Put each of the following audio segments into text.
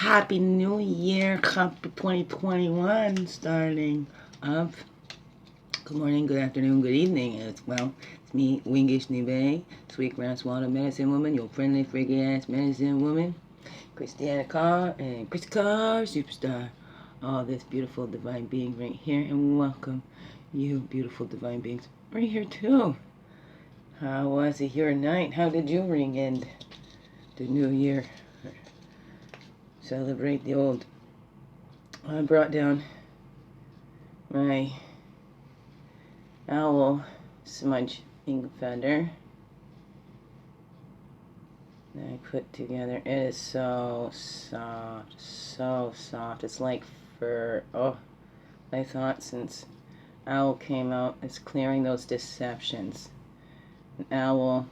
Happy New Year. Happy 2021 starting up. Good morning, good afternoon, good evening as well. It's me, Wingish Nive, sweet grass water medicine woman, your friendly freaky ass medicine woman, Christianna Carr and Christy Carr, superstar. All this beautiful divine being right here, and welcome you beautiful divine beings right here too. How was it your night? How did you ring in the new year? Celebrate the old. I brought down my owl smudge ink feather that I put together. It is so soft, so soft. It's like fur. Oh, I thought since owl came out, it's clearing those deceptions. An owl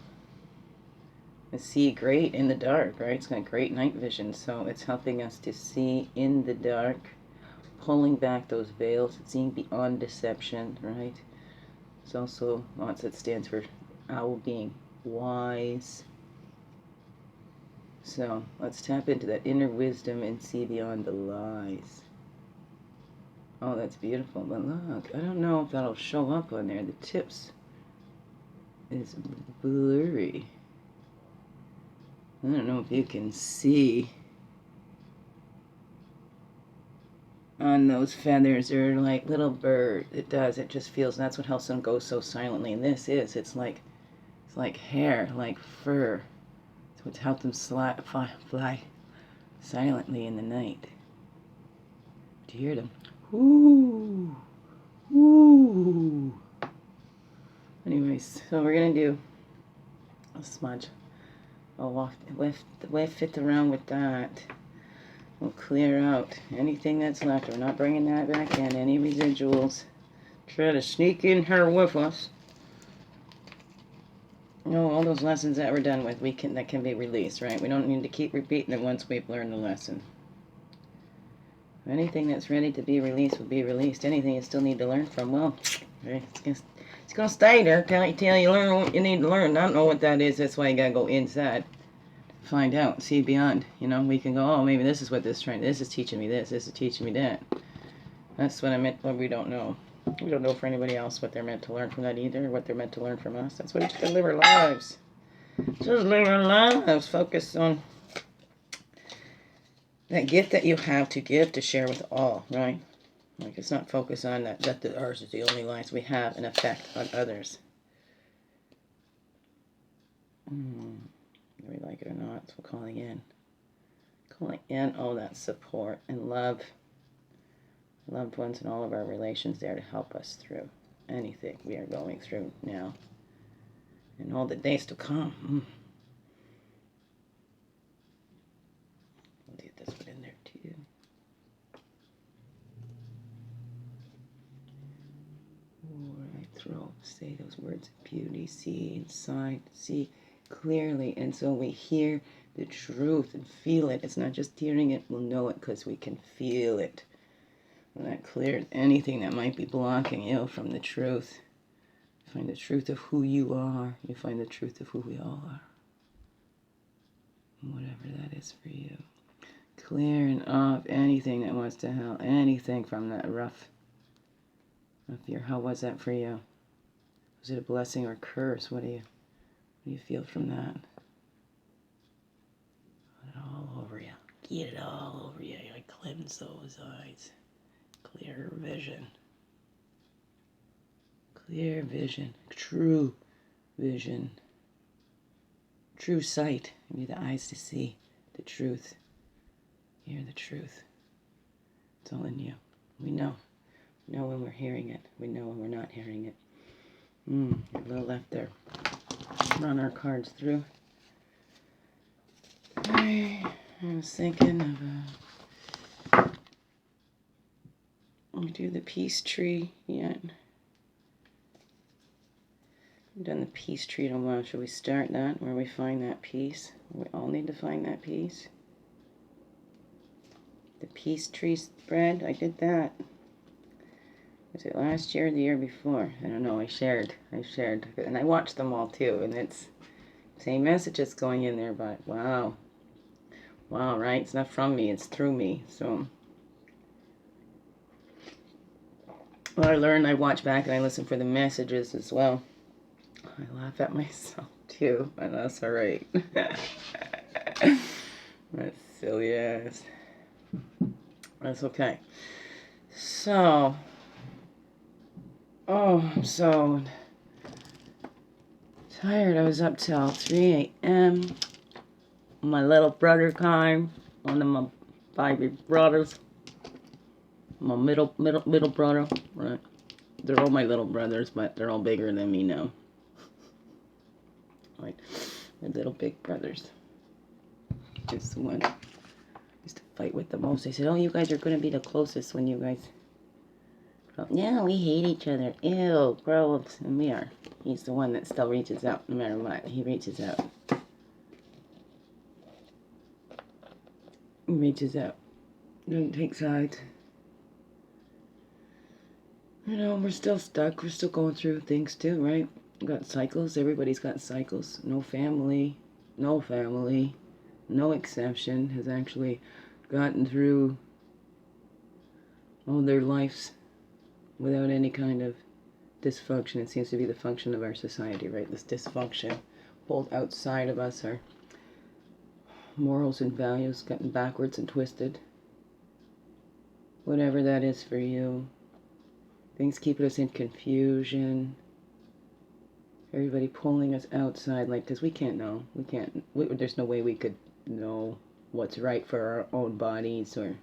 see great in the dark, right? It's got great night vision, so it's helping us to see in the dark, pulling back those veils, seeing beyond deception, right? It's also lots that stands for owl being wise. So let's tap into that inner wisdom and see beyond the lies. Oh, that's beautiful, but look, I don't know if that'll show up on there. The tips is blurry. I don't know if you can see on those feathers. They're like little birds. It just feels, that's what helps them go so silently. And this is, it's like hair, like fur. It's what's helped them fly silently in the night. Do you hear them? Ooh, ooh. Anyways, so we're gonna do a smudge. I'll lift it around with that. We'll clear out anything that's left. We're not bringing that back in. Any residuals. Try to sneak in here with us. No, all those lessons that we're done with, that can be released, right? We don't need to keep repeating it once we've learned the lesson. Anything that's ready to be released will be released. Anything you still need to learn from, well, it's gonna stay there till you learn what you need to learn. I don't know what that is. That's why you gotta go inside. Find out, see beyond. You know, we can go, oh, maybe this is what this is teaching me this is teaching me that. That's what I meant, what we don't know. We don't know for anybody else what they're meant to learn from that either, or what they're meant to learn from us. That's what it's to live our lives. Just live our lives. Focus on that gift that you have to give, to share with all, right? Like, it's not focused on that ours is the only lives we have an effect on others. Whether we like it or not, so calling in all that support and love, loved ones, and all of our relations there to help us through anything we are going through now and all the days to come. We'll get this one in there too. Right throat, say those words of beauty, see inside, see clearly, and so we hear the truth and feel it. It's not just hearing it, we'll know it because we can feel it. And that clears anything that might be blocking you from the truth. You find the truth of who you are. You find the truth of who we all are. Whatever that is for you. Clearing off anything that wants to help, anything from that rough year. How was that for you? Was it a blessing or a curse? What do you feel from that? Put it all over you. Get it all over you. Like, cleanse those eyes. Clear vision. Clear vision. True vision. True sight. Give you the eyes to see the truth. Hear the truth. It's all in you. We know. We know when we're hearing it. We know when we're not hearing it. A little left there. Run our cards through. I was thinking of we do the peace tree yet. We've done the peace tree in a while. Should we start that where we find that peace? We all need to find that peace. The peace tree spread, I did that. Was it last year or the year before? I don't know. I shared, and I watched them all too. And it's same messages going in there, but wow, Wow, right? It's not from me, it's through me. So, well, I learned, I watch back and I listen for the messages as well. I laugh at myself too, but that's alright. That's silly ass. That's okay. So, oh, I'm so tired. I was up till 3 a.m. My little brother came. One of my baby brothers. My middle brother. Right. They're all my little brothers, but they're all bigger than me now. Like, my little big brothers. Just the one I used to fight with the most. They said, oh, you guys are going to be the closest when you guys... Yeah, we hate each other. Ew, gross. And we are. He's the one that still reaches out no matter what. He reaches out. He reaches out. Doesn't take sides. You know, we're still stuck. We're still going through things too, right? We got cycles. Everybody's got cycles. No family. No family. No exception has actually gotten through all their lives without any kind of dysfunction. It seems to be the function of our society, right? This dysfunction pulled outside of us, our morals and values gotten backwards and twisted. Whatever that is for you. Things keeping us in confusion. Everybody pulling us outside, like, because we can't know. There's no way we could know what's right for our own bodies or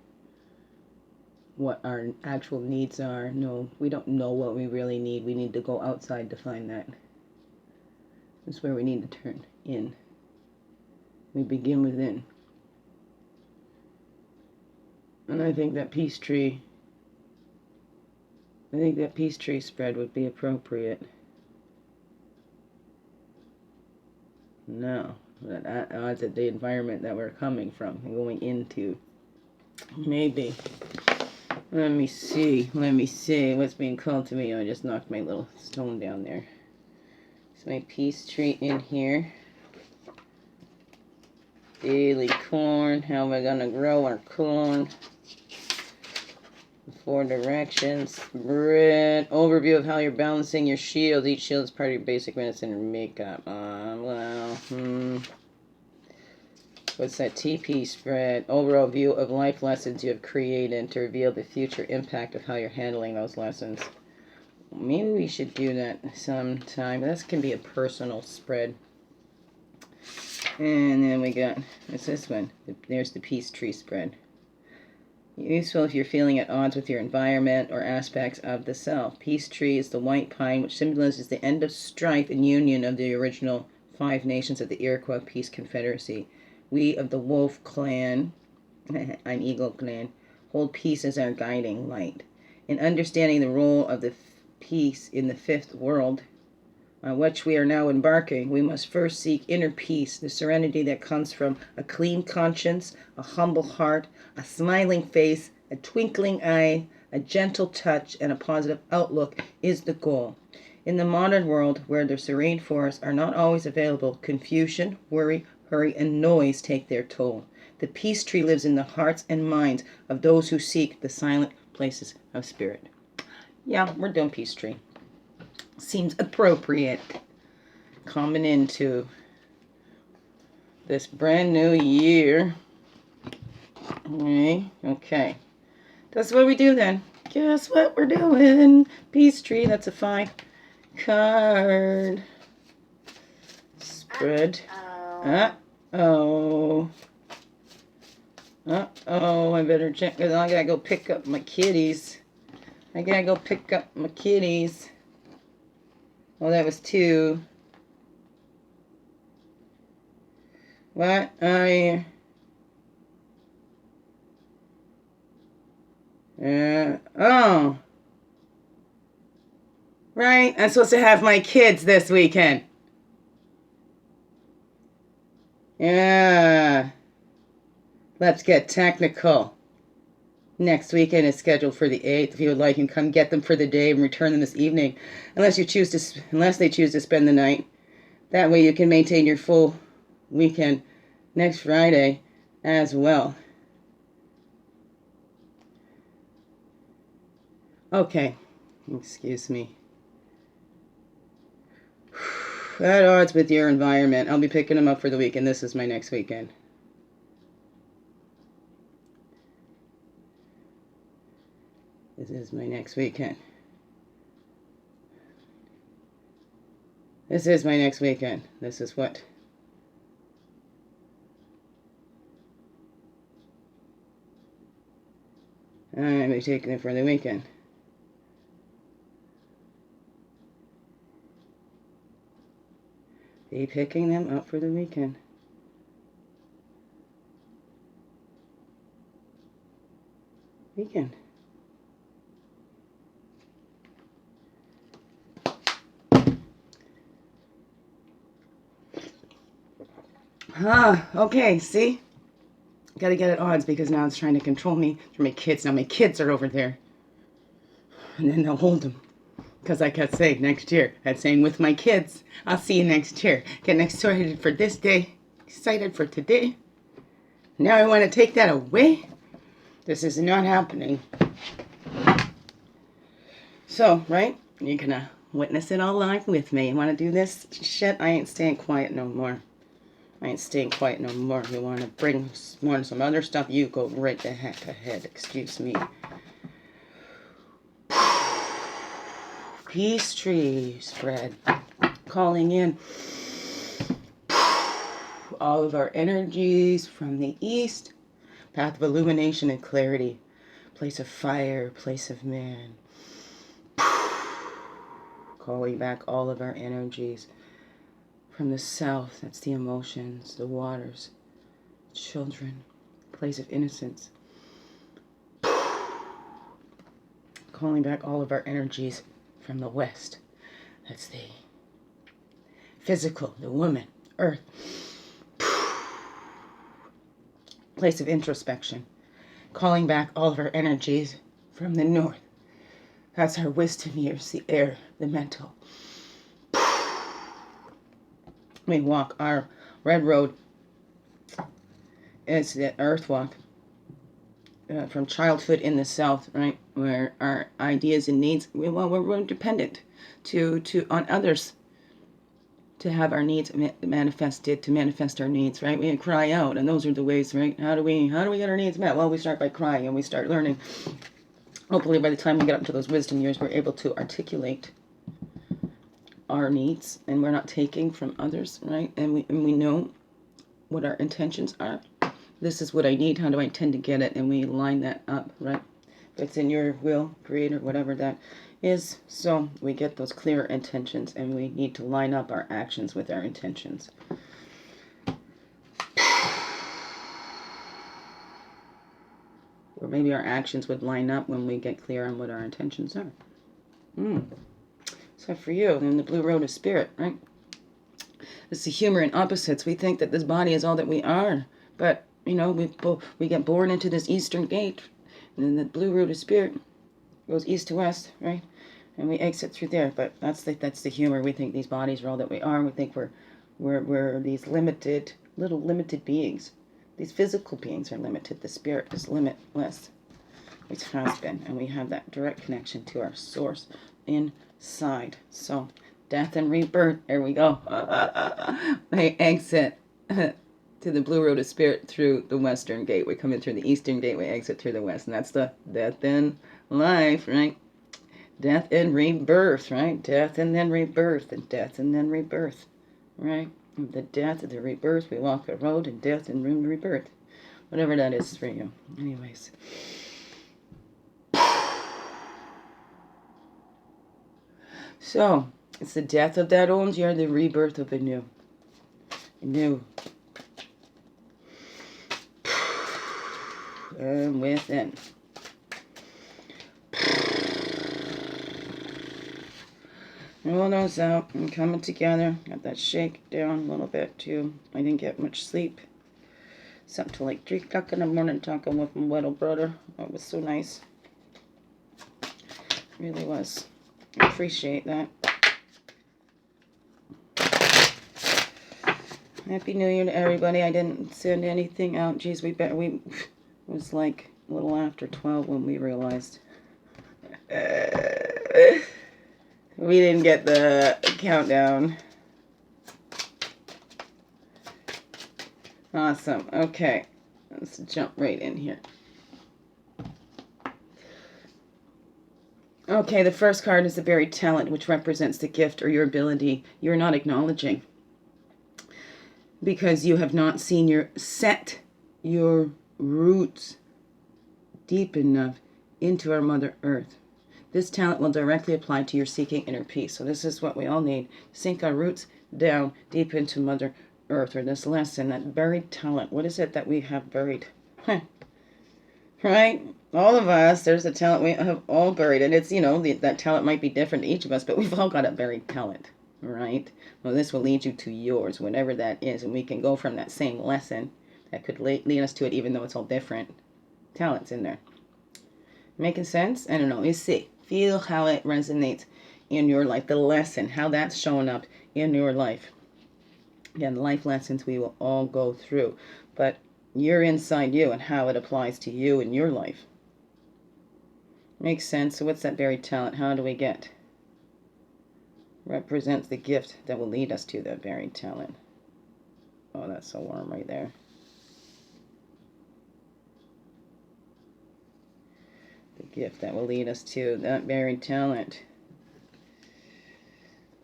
what our actual needs are. No, we don't know what we really need. We need to go outside to find that. That's where we need to turn in. We begin within. And I think that peace tree spread would be appropriate. No, at odds at the environment that we're coming from and going into. Maybe. Let me see what's being called to me. I just knocked my little stone down there. So my peace tree in here. Daily corn. How am I gonna grow our corn? 4 directions. Bread. Overview of how you're balancing your shield. Each shield is part of your basic medicine and makeup. What's that TP spread? Overall view of life lessons you have created to reveal the future impact of how you're handling those lessons. Maybe we should do that sometime. This can be a personal spread. And then we got, what's this one? There's the peace tree spread. Useful if you're feeling at odds with your environment or aspects of the self. Peace tree is the white pine, which symbolizes the end of strife and union of the original 5 nations of the Iroquois Peace Confederacy. We of the Wolf Clan, I'm Eagle Clan, hold peace as our guiding light. In understanding the role of the peace in the 5th world, on which we are now embarking, we must first seek inner peace, the serenity that comes from a clean conscience, a humble heart, a smiling face, a twinkling eye, a gentle touch, and a positive outlook is the goal. In the modern world, where the serene forests are not always available, confusion, worry, hurry, and noise take their toll. The peace tree lives in the hearts and minds of those who seek the silent places of spirit. Yeah, we're doing peace tree. Seems appropriate coming into this brand new year. Okay. That's what we do then. Guess what we're doing? Peace tree. That's a 5 card spread. Uh-oh. I better check, because I gotta go pick up my kitties. Oh, that was 2. What? Oh. Right, I'm supposed to have my kids this weekend. Yeah. Let's get technical. Next weekend is scheduled for the 8th. If you would like, you can come get them for the day and return them this evening, unless they choose to spend the night. That way you can maintain your full weekend next Friday. as well. Okay, excuse me. At odds with your environment. I'll be picking them up for the weekend. This is my next weekend. This is my next weekend. This is my next weekend. This is what? I'm be taking it for the weekend. Be picking them up for the weekend. Weekend. Okay, see? Gotta get at odds because now it's trying to control me for my kids. Now my kids are over there. And then they'll hold them. Because I kept saying next year. I'm saying with my kids, I'll see you next year. Getting excited for this day. Excited for today. Now I want to take that away. This is not happening. So, right? You're going to witness it all live with me. You want to do this shit? I ain't staying quiet no more. I ain't staying quiet no more. You want to bring some other stuff? You go right the heck ahead. Excuse me. Peace tree spread. Calling in all of our energies from the east. Path of illumination and clarity. Place of fire. Place of man. Calling back all of our energies from the south. That's the emotions, the waters, children, place of innocence. Calling back all of our energies from the west. That's the physical, the woman, earth. Place of introspection. Calling back all of our energies from the north. That's our wisdom years, the air, the mental. We walk our red road. It's the earth walk. From childhood in the south, right, where our ideas and needs, we're dependent on others to have our needs manifested, to manifest our needs, right? We cry out, and those are the ways, right? How do we get our needs met? Well, we start by crying, and we start learning. Hopefully, by the time we get up to those wisdom years, we're able to articulate our needs, and we're not taking from others, right? And we know what our intentions are. This is what I need. How do I intend to get it? And we line that up, right? If it's in your will, creator, whatever that is. So we get those clear intentions, and we need to line up our actions with our intentions. Or maybe our actions would line up when we get clear on what our intentions are. So for you, then the blue road of spirit, right? It's the humor in opposites. We think that this body is all that we are, but you know, we get born into this eastern gate, and then the blue road of spirit goes east to west, right? And we exit through there. But that's the humor. We think these bodies are all that we are. We think we're these little limited beings. These physical beings are limited. The spirit is limitless. It has been, and we have that direct connection to our source inside. So death and rebirth. There we go. We exit to the blue road of spirit through the western gate. We come in through the eastern gate. We exit through the west, and that's the death and life, right? Death and rebirth, right? Death and then rebirth, and death and then rebirth, right? The death and the rebirth. We walk the road, and death and rebirth, whatever that is for you. Anyways. So, it's the death of that old year, the rebirth of a new. New. And within. Roll those out and coming together. Got that shake down a little bit too. I didn't get much sleep. Slept till like 3 o'clock in the morning talking with my little brother. It was so nice. Really was. I appreciate that. Happy New Year to everybody. I didn't send anything out. Geez, we it was like a little after 12 when we realized we didn't get the countdown. Awesome. Okay, let's jump right in here. Okay, the first card is the buried talent, which represents the gift or your ability you're not acknowledging because you have not seen set your roots deep enough into our Mother Earth. This talent will directly apply to your seeking inner peace. So this is what we all need. Sink our roots down deep into Mother Earth, or this lesson, that buried talent. What is it that we have buried? Right? All of us, there's a talent we have all buried. And it's, that talent might be different to each of us, but we've all got a buried talent, right? Well, this will lead you to yours, whatever that is. And we can go from that same lesson that could lead us to it, even though it's all different talents in there. Making sense? I don't know. You see. Feel how it resonates in your life. The lesson, how that's showing up in your life. Again, life lessons we will all go through. But you're inside you and how it applies to you in your life. Makes sense. So what's that buried talent? How do we get? Represents the gift that will lead us to that buried talent. Oh, that's so warm right there. The gift that will lead us to that buried talent.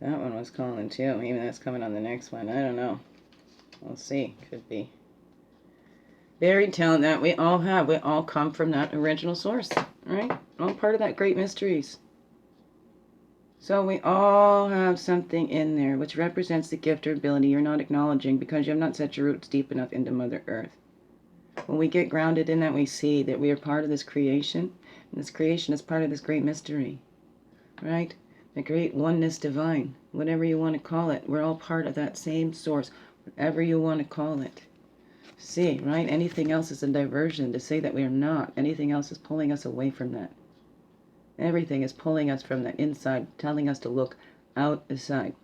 That one was calling too. Maybe that's coming on the next one. I don't know. We'll see. Could be. Buried talent that we all have. We all come from that original source, right? All part of that great mysteries. So we all have something in there which represents the gift or ability you're not acknowledging because you have not set your roots deep enough into Mother Earth. When we get grounded in that, we see that we are part of this creation. And this creation is part of this great mystery, right? The great oneness divine, whatever you want to call it. We're all part of that same source, whatever you want to call it. See, right? Anything else is a diversion to say that we are not. Anything else is pulling us away from that. Everything is pulling us from the inside, telling us to look outside.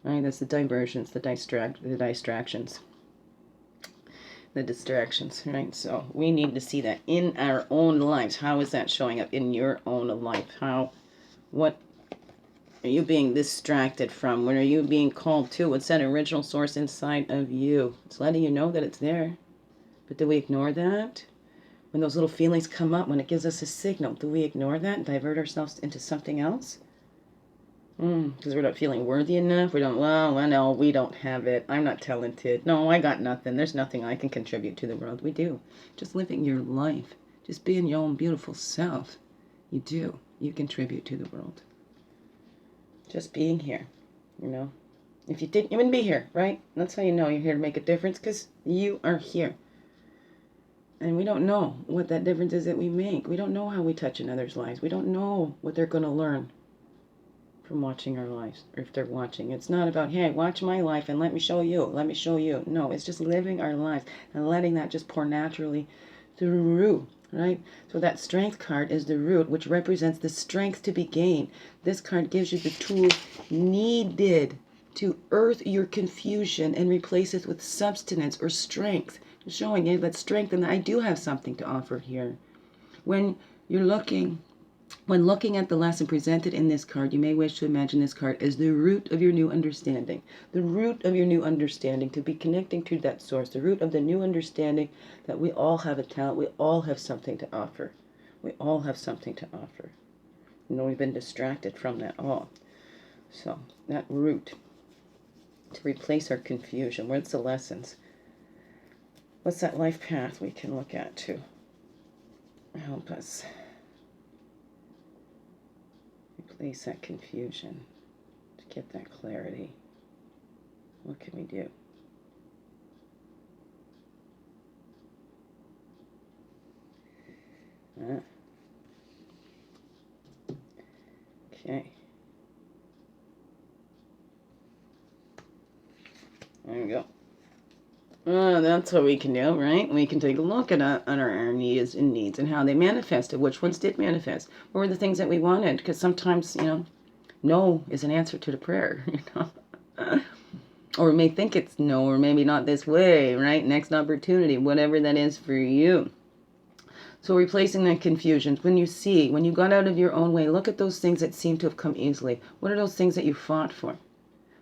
Right? That's the diversions, the distractions. The distractions, right? So we need to see that in our own lives. How is that showing up in your own life? What are you being distracted from? What are you being called to? What's that original source inside of you? It's letting you know that it's there. But do we ignore that? When those little feelings come up, when it gives us a signal, do we ignore that and divert ourselves into something else? Because we're not feeling worthy enough. We don't, no, we don't have it. I'm not talented. No, I got nothing. There's nothing I can contribute to the world. We do. Just living your life. Just being your own beautiful self. You do. You contribute to the world. Just being here, If you didn't, you wouldn't be here, right? That's how you know you're here to make a difference, because you are here. And we don't know what that difference is that we make. We don't know how we touch another's lives. We don't know what they're going to learn from watching our lives, or if they're watching. It's not about, hey, watch my life and let me show you. No, it's just living our lives and letting that just pour naturally through, right? So that strength card is the root, which represents the strength to be gained. This card gives you the tools needed to earth your confusion and replace it with substance or strength, showing you that strength, and I do have something to offer here. When looking at the lesson presented in this card, you may wish to imagine this card as the root of your new understanding. The root of your new understanding, to be connecting to that source. The root of the new understanding that we all have a talent. We all have something to offer. We all have something to offer. We've been distracted from that all. So, that root, to replace our confusion. Where's the lessons? What's that life path we can look at to help us replace that confusion, to get that clarity? What can we do? Okay. There we go. That's what we can do, right? We can take a look at our needs and how they manifested. Which ones did manifest? What were the things that we wanted? Because sometimes, no is an answer to the prayer, Or may think it's no, or maybe not this way, right? Next opportunity, whatever that is for you. So replacing that confusion. When you got out of your own way, look at those things that seem to have come easily. What are those things that you fought for?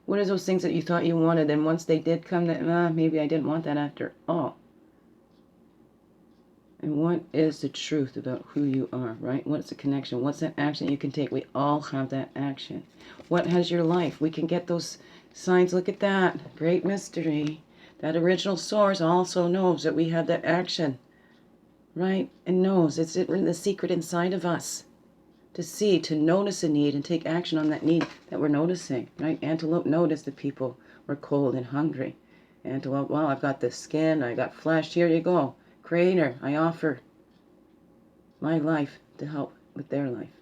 What are those things that you thought you wanted, and once they did come, that maybe I didn't want that after all. And what is the truth about who you are, right? What's the connection? What's that action you can take? We all have that action. What has your life? We can get those signs. Look at that. Great mystery. That original source also knows that we have that action, right? And knows it's in the secret inside of us. To see, to notice a need and take action on that need that we're noticing, right? Antelope noticed the people were cold and hungry. Antelope, well, I've got the skin, I got flesh, here you go. Creator, I offer my life to help with their life,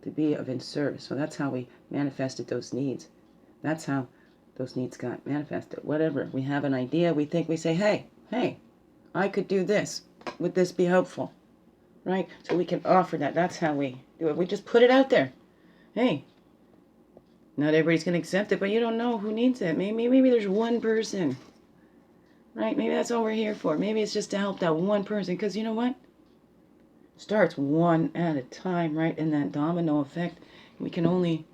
to be of in service. So that's how we manifested those needs. That's how those needs got manifested. Whatever, we have an idea, we think, we say, hey, I could do this. Would this be helpful? Right? So we can offer that. That's how we do it. We just put it out there. Hey, not everybody's going to accept it, but you don't know who needs it. Maybe there's one person. Right? Maybe that's all we're here for. Maybe it's just to help that one person. Because you know what? It starts one at a time, right? And that domino effect. We can only,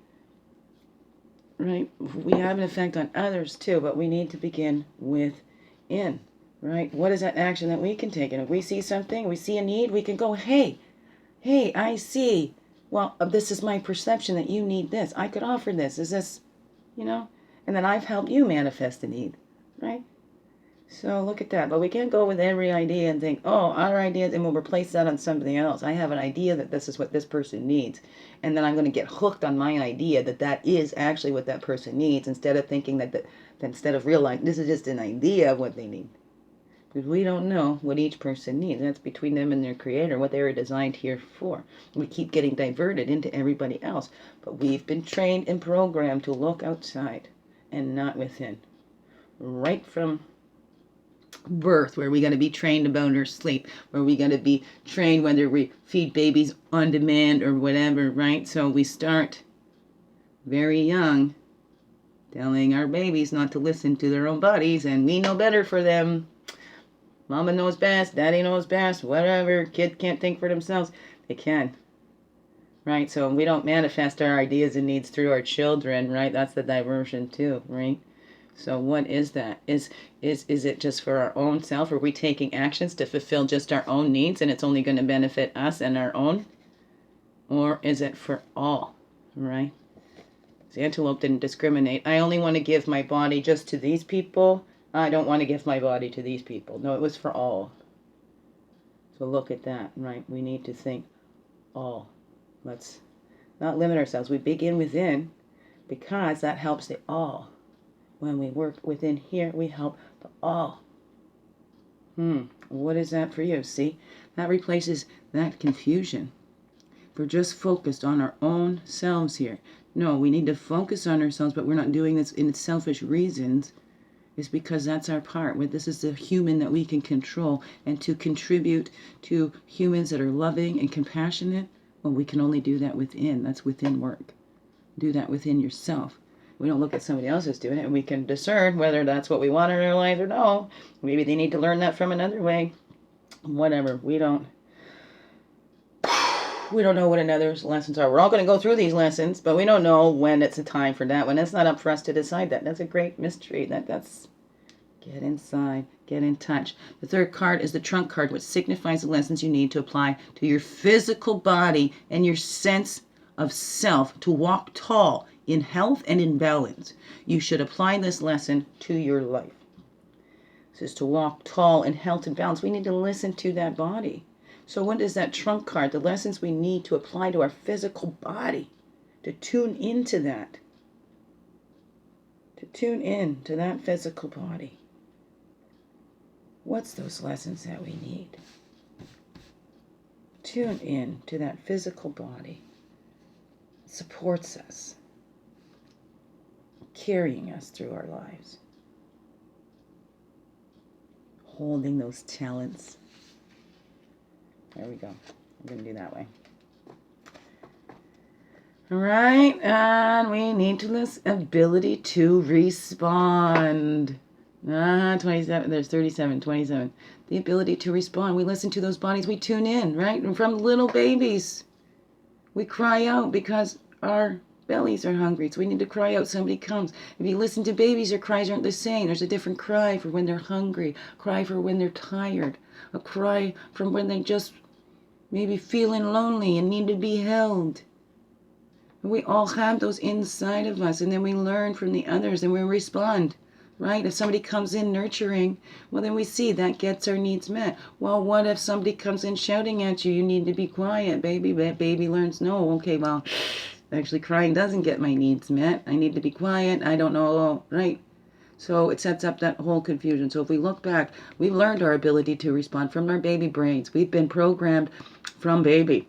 right? We have an effect on others too, but we need to begin within. Right? What is that action that we can take? And if we see something, we see a need, we can go, hey, I see. Well, this is my perception that you need this. I could offer this. Is this, And then I've helped you manifest a need, right? So look at that. But we can't go with every idea and think, oh, our idea, and we'll replace that on something else. I have an idea that this is what this person needs. And then I'm going to get hooked on my idea that is actually what that person needs, instead of thinking instead of realizing this is just an idea of what they need. Because we don't know what each person needs. That's between them and their creator, what they were designed here for. We keep getting diverted into everybody else. But we've been trained and programmed to look outside and not within. Right from birth, where we're going to be trained about our sleep, where we're going to be trained whether we feed babies on demand or whatever, right? So we start very young telling our babies not to listen to their own bodies, and we know better for them. Mama knows best, daddy knows best, whatever. Kid can't think for themselves. They can. Right? So we don't manifest our ideas and needs through our children, right? That's the diversion too, right? So what is that? Is it just for our own self? Are we taking actions to fulfill just our own needs and it's only going to benefit us and our own? Or is it for all, right? The antelope didn't discriminate. I only want to give my body just to these people. I don't want to give my body to these people. No, it was for all. So look at that, right? We need to think all. Let's not limit ourselves. We begin within because that helps the all. When we work within here, we help the all. What is that for you? See, that replaces that confusion. We're just focused on our own selves here. No, we need to focus on ourselves, but we're not doing this in selfish reasons. Is because that's our part. This is the human that we can control, and to contribute to humans that are loving and compassionate, well, we can only do that within. That's within work. Do that within yourself. We don't look at somebody else who's doing it, and we can discern whether that's what we want in our lives or no. Maybe they need to learn that from another way. Whatever. We don't know what another's lessons are. We're all going to go through these lessons, but we don't know when it's a time for that. When it's not up for us to decide that. That's a great mystery. That's get inside, get in touch. The third card is the trunk card, which signifies the lessons you need to apply to your physical body and your sense of self to walk tall in health and in balance. You should apply this lesson to your life. This is to walk tall in health and balance. We need to listen to that body. So what is that trunk card? The lessons we need to apply to our physical body, to tune into that. To tune in to that physical body. What's those lessons that we need? Tune in to that physical body. It supports us, carrying us through our lives. Holding those talents. There we go. I'm going to do that way. Right? And we need to this ability to respond. 27. There's 37, 27. The ability to respond. We listen to those bodies. We tune in, right? And from little babies, we cry out because our bellies are hungry. So we need to cry out. Somebody comes. If you listen to babies, their cries aren't the same. There's a different cry for when they're hungry, cry for when they're tired, a cry from when they just maybe feeling lonely and need to be held. We all have those inside of us, and then we learn from the others and we respond, right? If somebody comes in nurturing, well, then we see that gets our needs met. Well, what if somebody comes in shouting at you, you need to be quiet, baby? That baby learns, no, okay, well, actually crying doesn't get my needs met. I need to be quiet. I don't know, right? So it sets up that whole confusion. So if we look back, we've learned our ability to respond from our baby brains. We've been programmed from baby.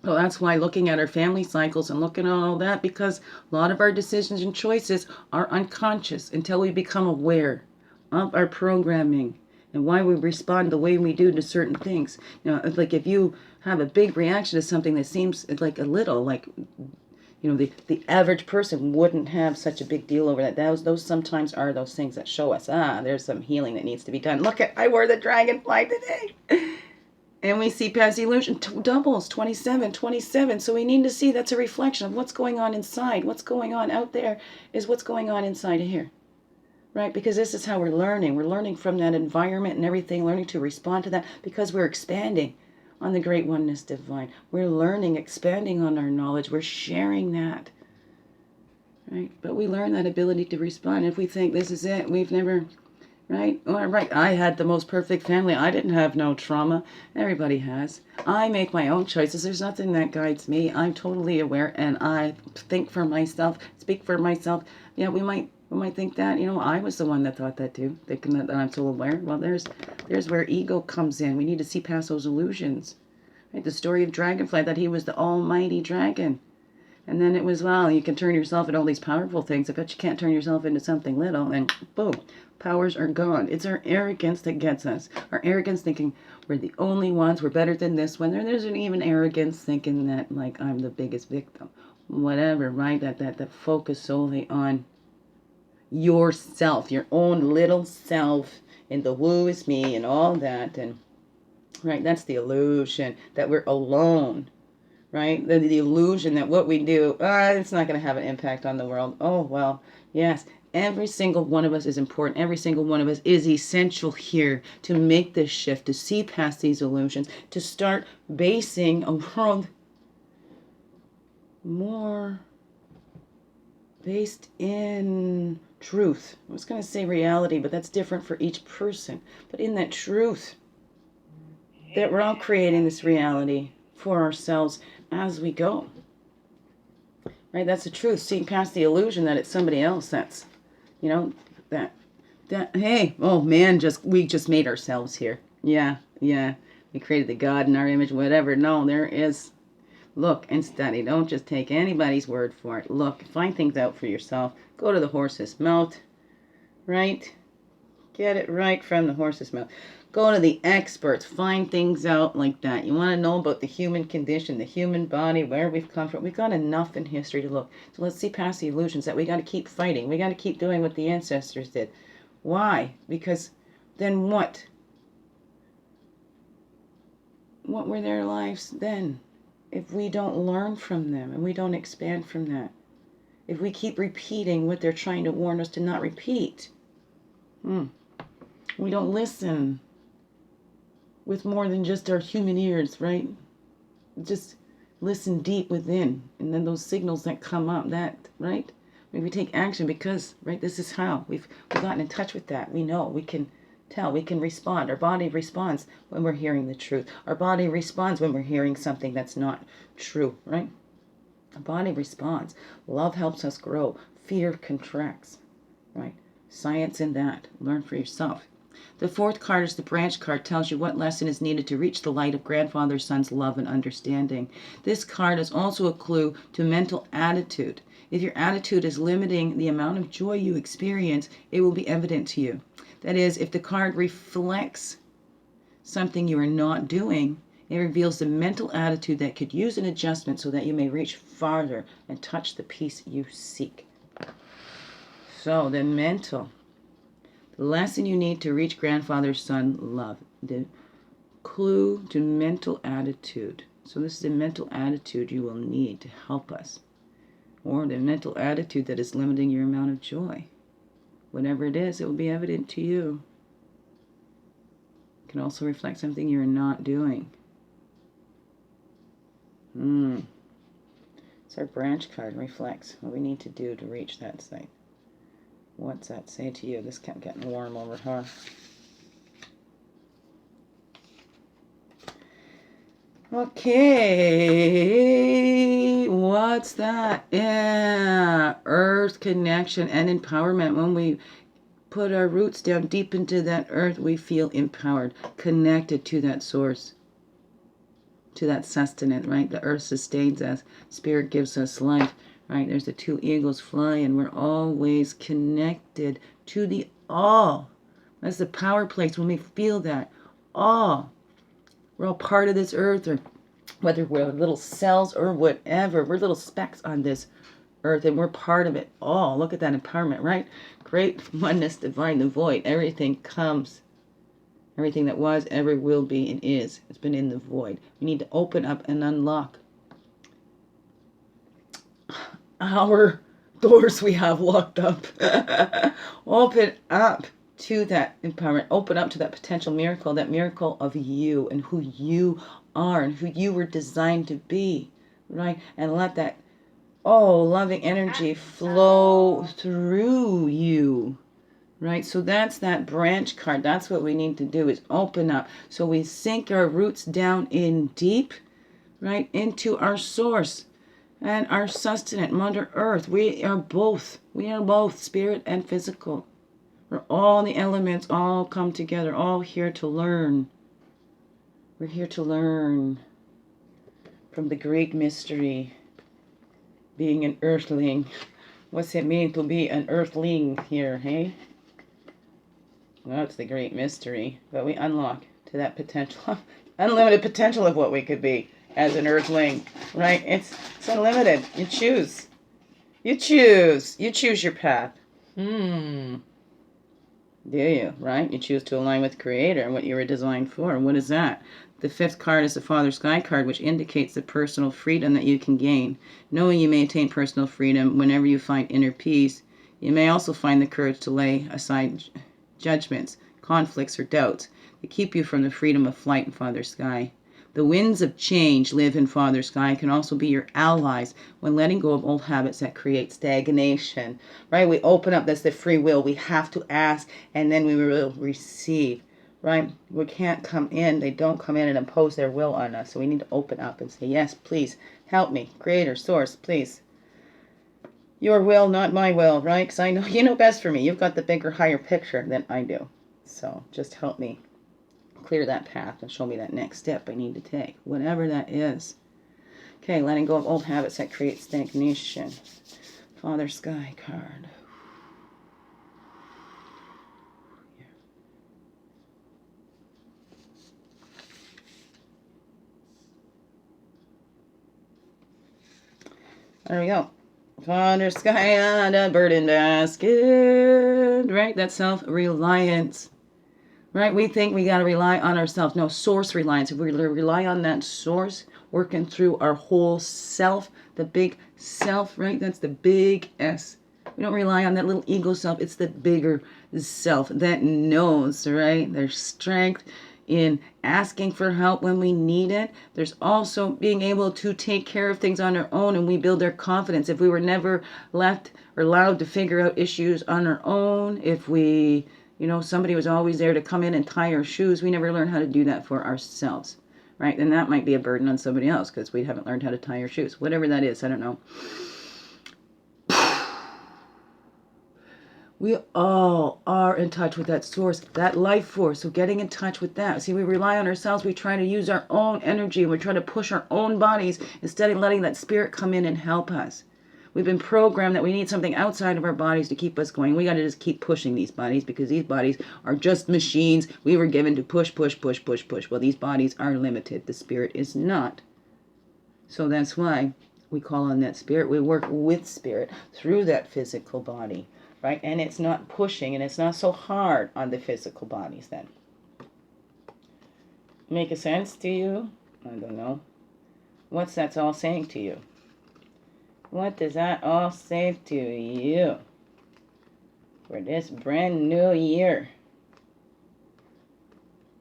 So that's why looking at our family cycles and looking at all that, because a lot of our decisions and choices are unconscious until we become aware of our programming and why we respond the way we do to certain things. You know, it's like if you have a big reaction to something that seems like a little, like, you know, the average person wouldn't have such a big deal over that. Those sometimes are those things that show us, there's some healing that needs to be done. Look at, I wore the dragonfly today. And we see past illusion, doubles, 27, 27. So we need to see that's a reflection of what's going on inside. What's going on out there is what's going on inside of here. Right? Because this is how we're learning. We're learning from that environment and everything, learning to respond to that because we're expanding on the great oneness divine. We're learning, expanding on our knowledge. We're sharing that. Right? But we learn that ability to respond. If we think this is it, we've never... Right? Or, right. I had the most perfect family. I didn't have no trauma. Everybody has. I make my own choices. There's nothing that guides me. I'm totally aware, and I think for myself, speak for myself. Yeah, we might think that, you know, I was the one that thought that too, thinking that I'm so aware. Well, there's where ego comes in. We need to see past those illusions. Right? The story of Dragonfly, that he was the almighty dragon. And then it was, well, you can turn yourself into all these powerful things. I bet you can't turn yourself into something little, and boom. Powers are gone. It's our arrogance that gets us. Our arrogance thinking we're the only ones, we're better than this one. There's an even arrogance thinking that, like, I'm the biggest victim. Whatever, right? That focus solely on yourself, your own little self, and the woo is me and all that. And, right, that's the illusion that we're alone. Right? The illusion that what we do, it's not going to have an impact on the world. Oh, well, yes. Every single one of us is important. Every single one of us is essential here to make this shift, to see past these illusions, to start basing a world more based in truth. I was going to say reality, but that's different for each person. But in that truth, that we're all creating this reality for ourselves as we go. Right? That's the truth. Seeing past the illusion that it's somebody else that's, you know, that hey, oh man, we just made ourselves here. Yeah. We created the God in our image, whatever. No, there is, look and study. Don't just take anybody's word for it. Look, find things out for yourself. Go to the horse's mouth. Right? Get it right from the horse's mouth. Go to the experts. Find things out like that. You want to know about the human condition, the human body, where we've come from. We've got enough in history to look. So let's see past the illusions that we got to keep fighting. We got to keep doing what the ancestors did. Why? Because then what? What were their lives then? If we don't learn from them and we don't expand from that. If we keep repeating what they're trying to warn us to not repeat. We don't listen with more than just our human ears, right? Just listen deep within. And then those signals that come up, that, right? Maybe we take action because, right, this is how we've gotten in touch with that. We know, we can tell, we can respond. Our body responds when we're hearing the truth. Our body responds when we're hearing something that's not true, right? Our body responds. Love helps us grow. Fear contracts, right? Science in that. Learn for yourself. The fourth card is the branch card. Tells you what lesson is needed to reach the light of grandfather, son's love and understanding. This card is also a clue to mental attitude. If your attitude is limiting the amount of joy you experience, it will be evident to you. That is, if the card reflects something you are not doing, It reveals the mental attitude that could use an adjustment so that you may reach farther and touch the peace you seek. So the mental. The lesson you need to reach grandfather's son love. The clue to mental attitude. So this is the mental attitude you will need to help us. Or the mental attitude that is limiting your amount of joy. Whatever it is, it will be evident to you. It can also reflect something you're not doing. It's our branch card. Reflects what we need to do to reach that site. What's that say to you? This kept getting warm over her. Okay, what's that? Yeah, earth connection and empowerment. When we put our roots down deep into that earth, we feel empowered, connected to that source, to that sustenance, right? The earth sustains us. Spirit gives us life, right? There's the two eagles flying. We're always connected to the all. That's the power place when we feel that. All. We're all part of this earth, or whether we're little cells or whatever. We're little specks on this earth, and we're part of it all. Look at that empowerment, right? Great oneness, divine, the void. Everything comes. Everything that was, ever will be, and is. It's been in the void. We need to open up and unlock our doors we have locked up. Open up to that empowerment. Open up to that potential miracle, that miracle of you and who you are and who you were designed to be, right? And let that, loving energy flow through you, right? So that's that branch card. That's what we need to do, is open up. So we sink our roots down in deep, right, into our source and our sustenance, Mother Earth. We are both spirit and physical. We're all the elements, all come together, all here to learn. We're here to learn from the great mystery, being an earthling. What's it mean to be an earthling here, hey? Well, it's the great mystery, but we unlock to that potential, unlimited potential of what we could be as an earthling, right? It's unlimited. You choose. You choose your path. Do you, right? You choose to align with Creator and what you were designed for. And what is that? The fifth card is the Father Sky card, which indicates the personal freedom that you can gain. Knowing you may attain personal freedom whenever you find inner peace, you may also find the courage to lay aside judgments, conflicts, or doubts that keep you from the freedom of flight in Father Sky. The winds of change live in Father Sky can also be your allies when letting go of old habits that create stagnation, right? We open up, that's the free will. We have to ask, and then we will receive, right? We can't come in. They don't come in and impose their will on us. So we need to open up and say, yes, please, help me. Creator, source, please. Your will, not my will, right? Because I know you know best for me. You've got the bigger, higher picture than I do. So just help me clear that path and show me that next step I need to take, whatever that is. Okay, letting go of old habits that create stagnation. Father Sky card. There we go. Father Sky on a burden basket. Right? That's self-reliance. Right? We think we got to rely on ourselves. No, source reliance. If we rely on that source, working through our whole self, the big self, right? That's the big S. We don't rely on that little ego self. It's the bigger self that knows, right? There's strength in asking for help when we need it. There's also being able to take care of things on our own, and we build our confidence. If we were never left or allowed to figure out issues on our own, if we, somebody was always there to come in and tie our shoes, we never learned how to do that for ourselves, right? And that might be a burden on somebody else because we haven't learned how to tie our shoes. Whatever that is, I don't know. We all are in touch with that source, that life force. So getting in touch with that. See, we rely on ourselves. We try to use our own energy. We try to push our own bodies instead of letting that spirit come in and help us. We've been programmed that we need something outside of our bodies to keep us going. We got to just keep pushing these bodies because these bodies are just machines. We were given to push, push, push, push, push. Well, these bodies are limited. The spirit is not. So that's why we call on that spirit. We work with spirit through that physical body, right? And it's not pushing, and it's not so hard on the physical bodies then. Make a sense to you? I don't know. What's that all saying to you? What does that all say to you for this brand new year?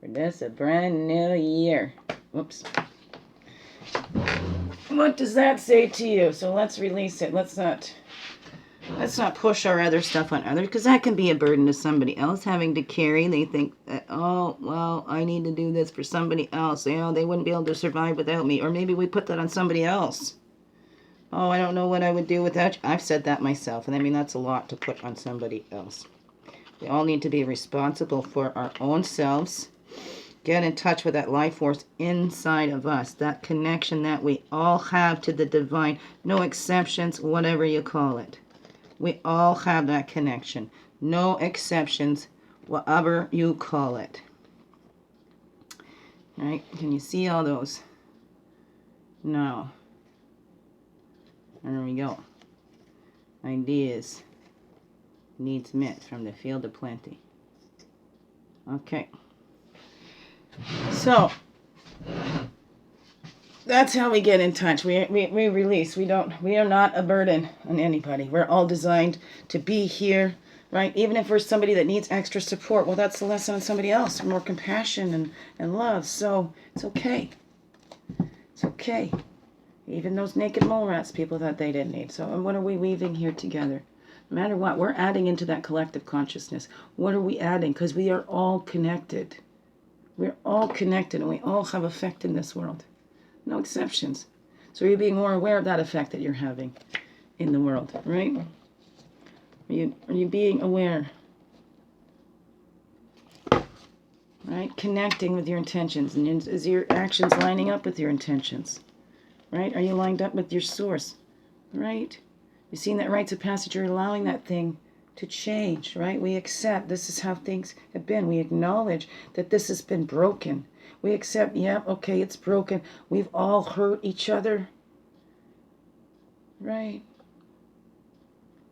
For this a brand new year. Whoops. What does that say to you? So let's release it. Let's not push our other stuff on others, because that can be a burden to somebody else having to carry. They think that, oh, well, I need to do this for somebody else. You know, they wouldn't be able to survive without me. Or maybe we put that on somebody else. Oh, I don't know what I would do without you. I've said that myself, and I mean, that's a lot to put on somebody else. We all need to be responsible for our own selves. Get in touch with that life force inside of us, that connection that we all have to the divine. No exceptions, whatever you call it. We all have that connection. No exceptions, whatever you call it. All right? Can you see all those? No. There we go. Ideas needs met from the field of plenty. Okay. So that's how we get in touch. We release. We are not a burden on anybody. We're all designed to be here, right? Even if we're somebody that needs extra support, well, that's the lesson on somebody else. More compassion and love. So it's okay. It's okay. Even those naked mole rats, people thought they didn't need. So, and what are we weaving here together? No matter what, we're adding into that collective consciousness. What are we adding? Because we are all connected. We're all connected, and we all have effect in this world. No exceptions. So you're being more aware of that effect that you're having in the world, right? Are you being aware? Right? Connecting with your intentions. And is your actions lining up with your intentions? Right? Are you lined up with your source? Right? You've seen that rites of passage. You're allowing that thing to change, right? We accept this is how things have been. We acknowledge that this has been broken. We accept, okay, it's broken. We've all hurt each other, right?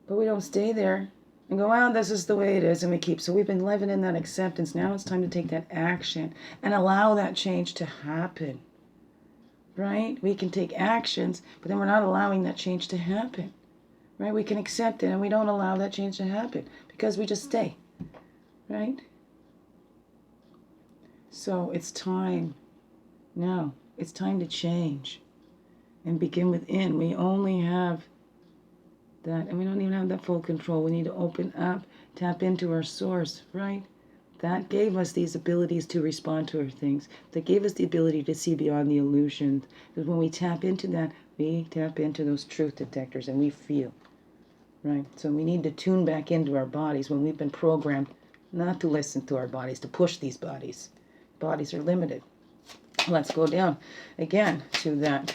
But we don't stay there and go, well, this is the way it is, and we keep. So we've been living in that acceptance. Now it's time to take that action and allow that change to happen, right? We can take actions, but then we're not allowing that change to happen. Right? We can accept it, and we don't allow that change to happen because we just stay. Right? So it's time. Now, it's time to change and begin within. We only have that, and we don't even have that full control. We need to open up, tap into our source, right? That gave us these abilities to respond to our things. That gave us the ability to see beyond the illusions. Because when we tap into that, we tap into those truth detectors, and we feel. Right? So we need to tune back into our bodies when we've been programmed not to listen to our bodies, to push these bodies. Bodies are limited. Let's go down again to that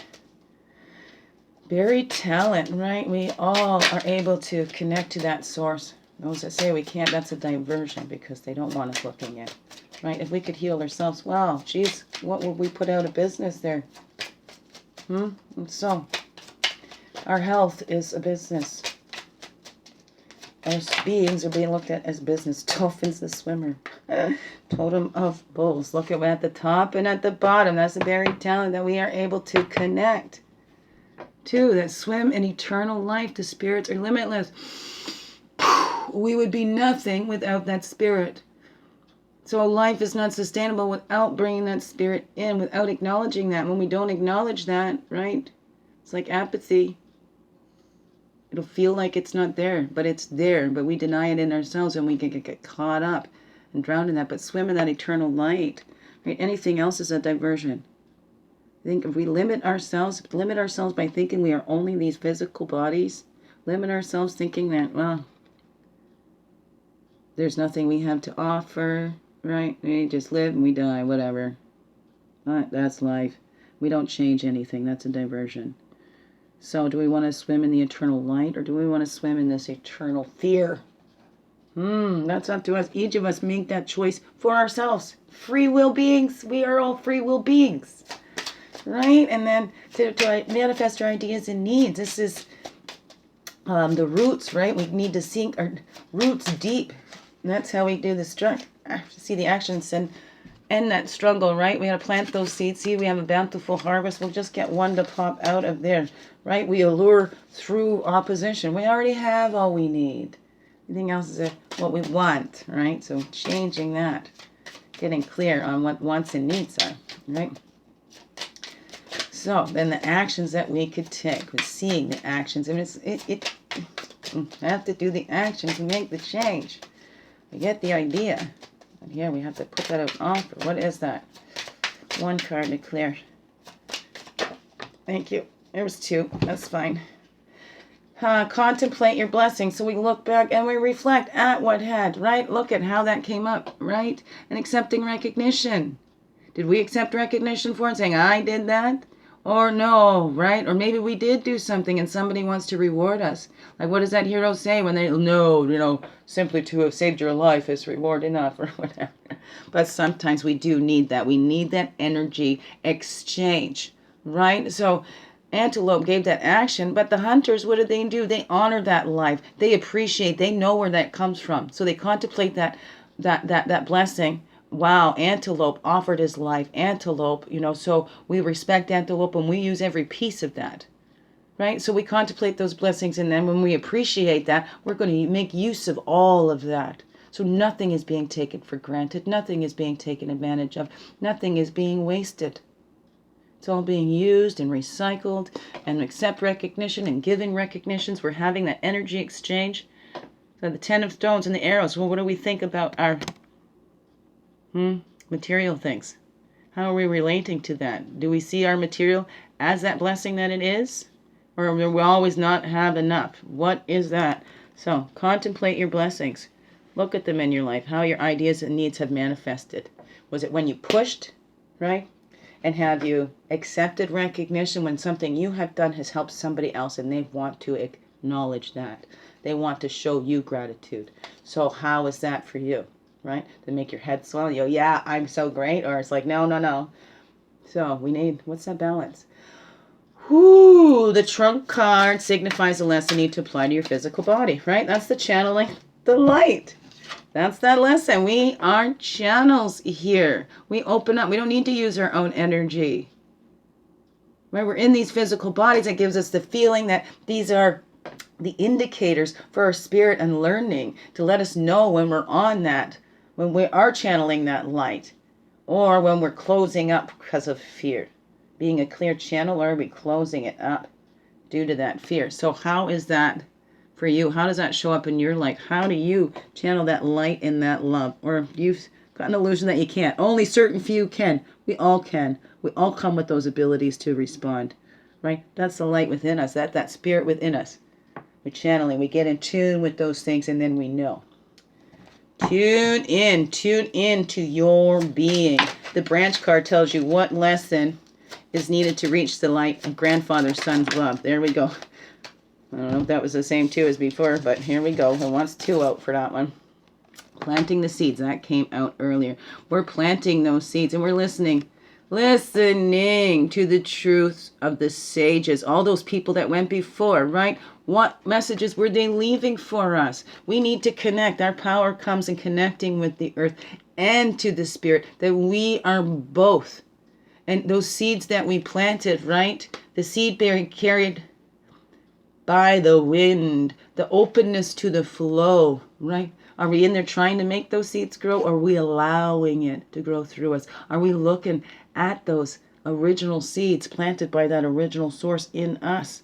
buried talent, right? We all are able to connect to that source. Those that say we can't, that's a diversion because they don't want us looking in. Right? If we could heal ourselves, wow, geez, what would we put out of business there? And so, our health is a business. Our beings are being looked at as business. Dolphins the swimmer. Totem of bulls. Look at the top and at the bottom. That's the buried talent that we are able to connect to. That swim in eternal life. The spirits are limitless. We would be nothing without that spirit. So life is not sustainable without bringing that spirit in, without acknowledging that. When we don't acknowledge that, right? It's like apathy. It'll feel like it's not there, but it's there. But we deny it in ourselves, and we can get caught up and drowned in that. But swim in that eternal light. Right? Anything else is a diversion. I think if we limit ourselves by thinking we are only these physical bodies, limit ourselves thinking that, well, there's nothing we have to offer, right? We just live and we die, whatever. That's life. We don't change anything. That's a diversion. So do we want to swim in the eternal light, or do we want to swim in this eternal fear? That's up to us. Each of us make that choice for ourselves. Free will beings. We are all free will beings. Right? And then to manifest our ideas and needs. This is the roots, right? We need to sink our roots deep. And that's how we do the see the actions and end that struggle, right? We got to plant those seeds. See, we have a bountiful harvest. We'll just get one to pop out of there, right? We allure through opposition. We already have all we need. Everything else is what we want, right? So changing that, getting clear on what wants and needs are, right? So then the actions that we could take, with seeing the actions. I mean, we have to do the action to make the change. We get the idea. And here we have to put that out offer. What is that? One card to clear. Thank you. There was two. That's fine. Contemplate your blessings. So we look back and we reflect at what had, right? Look at how that came up, right? And accepting recognition. Did we accept recognition for it, saying, I did that? Or no, right? Or maybe we did do something and somebody wants to reward us. Like, what does that hero say when they, no, simply to have saved your life is reward enough or whatever. But sometimes we do need that. We need that energy exchange, right? So Antelope gave that action, but the hunters, what did they do? They honor that life. They appreciate, they know where that comes from. So they contemplate that blessing. Wow, Antelope offered his life. Antelope, so we respect Antelope and we use every piece of that, right? So we contemplate those blessings, and then when we appreciate that, we're going to make use of all of that. So nothing is being taken for granted. Nothing is being taken advantage of. Nothing is being wasted. It's all being used and recycled, and accept recognition and giving recognitions. We're having that energy exchange. So the 10 of stones and the arrows. Well, what do we think about our material things? How are we relating to that? Do we see our material as that blessing that it is? Or will we always not have enough? What is that? So contemplate your blessings. Look at them in your life, how your ideas and needs have manifested. Was it when you pushed, right? And have you accepted recognition when something you have done has helped somebody else and they want to acknowledge that? They want to show you gratitude. So how is that for you, right? To make your head swell, you go, yeah, I'm so great. Or it's like, no. So we need, what's that balance? The trunk card signifies a lesson you need to apply to your physical body, right? That's the channeling the light. That's that lesson. We are channels here. We open up. We don't need to use our own energy. Right? We're in these physical bodies. It gives us the feeling that these are the indicators for our spirit and learning to let us know when we're on that, when we are channeling that light, or when we're closing up because of fear. Being a clear channel, or are we closing it up due to that fear? So how is that for you? How does that show up in your life? How do you channel that light and that love? Or you've got an illusion that you can't. Only certain few can. We all can. We all come with those abilities to respond, right? That's the light within us, that spirit within us. We're channeling. We get in tune with those things, and then we know. Tune in to your being. The branch card tells you what lesson is needed to reach the light of grandfather, son's love. There we go. I don't know if that was the same two as before, but here we go. Who wants two out for that one? Planting the seeds. That came out earlier. We're planting those seeds, and we're listening to the truths of the sages, all those people that went before, right? What messages were they leaving for us? We need to connect. Our power comes in connecting with the earth and to the spirit, that we are both. And those seeds that we planted, right? The seed bearing carried by the wind, the openness to the flow, right? Are we in there trying to make those seeds grow, or are we allowing it to grow through us? Are we looking at those original seeds planted by that original source in us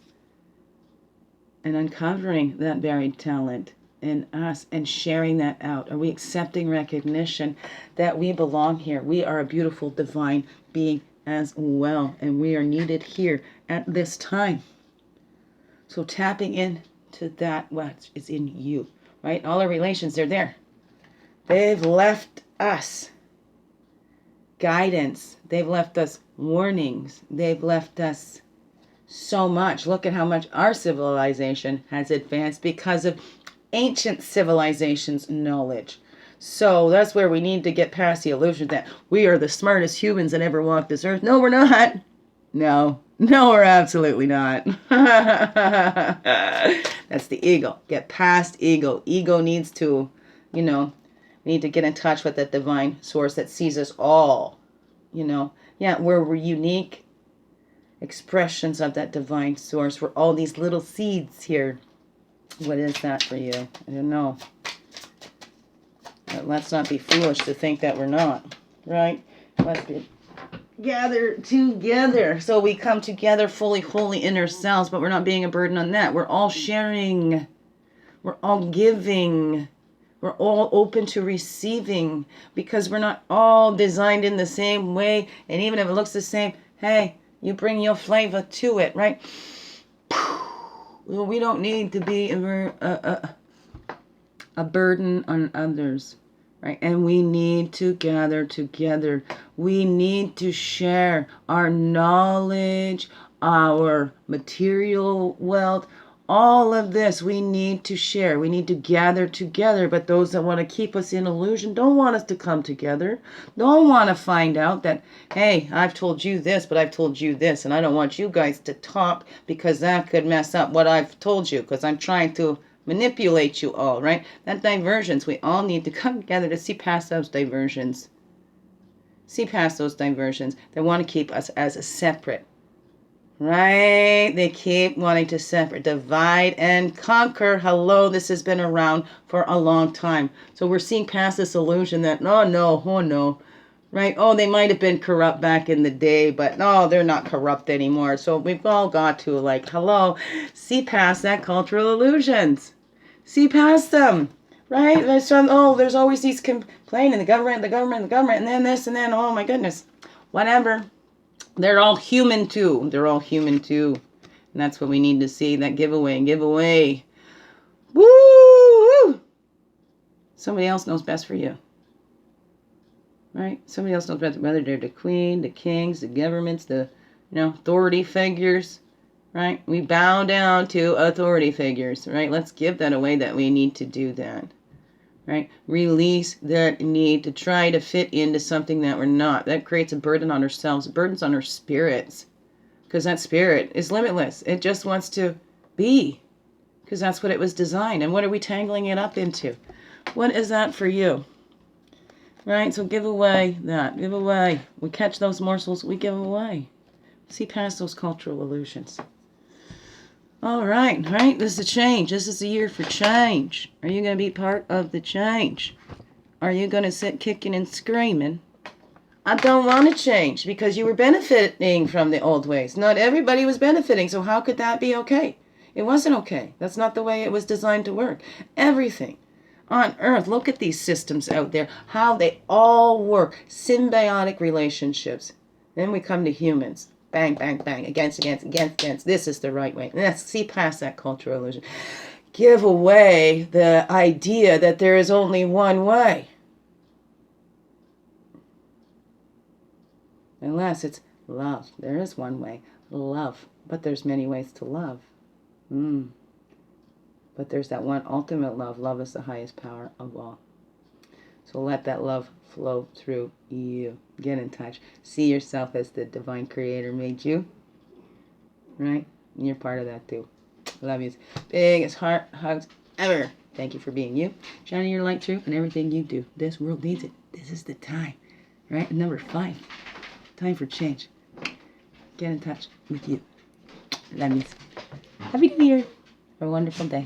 and uncovering that buried talent in us and sharing that out? Are we accepting recognition that we belong here? We are a beautiful divine being as well, and we are needed here at this time. So tapping into that what is in you, right? All our relations, they're there. They've left us guidance. They've left us warnings. They've left us so much. Look at how much our civilization has advanced because of ancient civilization's knowledge. So that's where we need to get past the illusion that we are the smartest humans that ever walked this earth. No, we're not. No, we're absolutely not. That's the ego. Get past ego. Ego needs to, we need to get in touch with that divine source that sees us all. Yeah, we're unique expressions of that divine source. We're all these little seeds here. What is that for you? I don't know. But let's not be foolish to think that we're not, right? Let's be gathered together. So we come together fully, wholly in ourselves, but we're not being a burden on that. We're all sharing. We're all giving. We're all open to receiving because we're not all designed in the same way. And even if it looks the same, hey, you bring your flavor to it, right? We don't need to be a burden on others, right? And we need to gather together. We need to share our knowledge, our material wealth, all of this we need to share. We need to gather together. But those that want to keep us in illusion don't want us to come together. Don't want to find out that, hey, I've told you this, but I've told you this. And I don't want you guys to talk because that could mess up what I've told you because I'm trying to manipulate you all, right? That diversions, we all need to come together to see past those diversions. See past those diversions. They want to keep us as a separate. Right? They keep wanting to separate, divide, and conquer. Hello, this has been around for a long time. So we're seeing past this illusion that, oh no. Right? Oh, they might have been corrupt back in the day, but no, they're not corrupt anymore. So we've all got to, hello, see past that cultural illusions. See past them. Right? There's always these complaining, the government, and then this, and then, oh my goodness. Whatever. They're all human too. And that's what we need to see. That giveaway. Woo! Somebody else knows best for you. Right? Somebody else knows best, whether they're the queen, the kings, the governments, the authority figures. Right? We bow down to authority figures. Right? Let's give that away that we need to do that. Right? Release that need to try to fit into something that we're not. That creates a burden on ourselves, burdens on our spirits. Because that spirit is limitless. It just wants to be. Because that's what it was designed. And what are we tangling it up into? What is that for you? Right? So give away that. Give away. We catch those morsels, we give away. See past those cultural illusions. All right. This is a change. This is a year for change. Are you going to be part of the change? Are you going to sit kicking and screaming? I don't want to change because you were benefiting from the old ways. Not everybody was benefiting, so how could that be okay? It wasn't okay. That's not the way it was designed to work. Everything on earth, look at these systems out there, how they all work. Symbiotic relationships. Then we come to humans. Bang, bang, bang, against. This is the right way. Let's see past that cultural illusion. Give away the idea that there is only one way. Unless it's love. There is one way. Love. But there's many ways to love. But there's that one ultimate love. Love is the highest power of all. So let that love flow through you. Get in touch. See yourself as the divine creator made you. Right? And you're part of that too. Love you. Biggest heart hugs ever. Thank you for being you. Shining your light through and everything you do. This world needs it. This is the time. Right? Number 5. Time for change. Get in touch with you. Love you. Happy New Year. Have a wonderful day.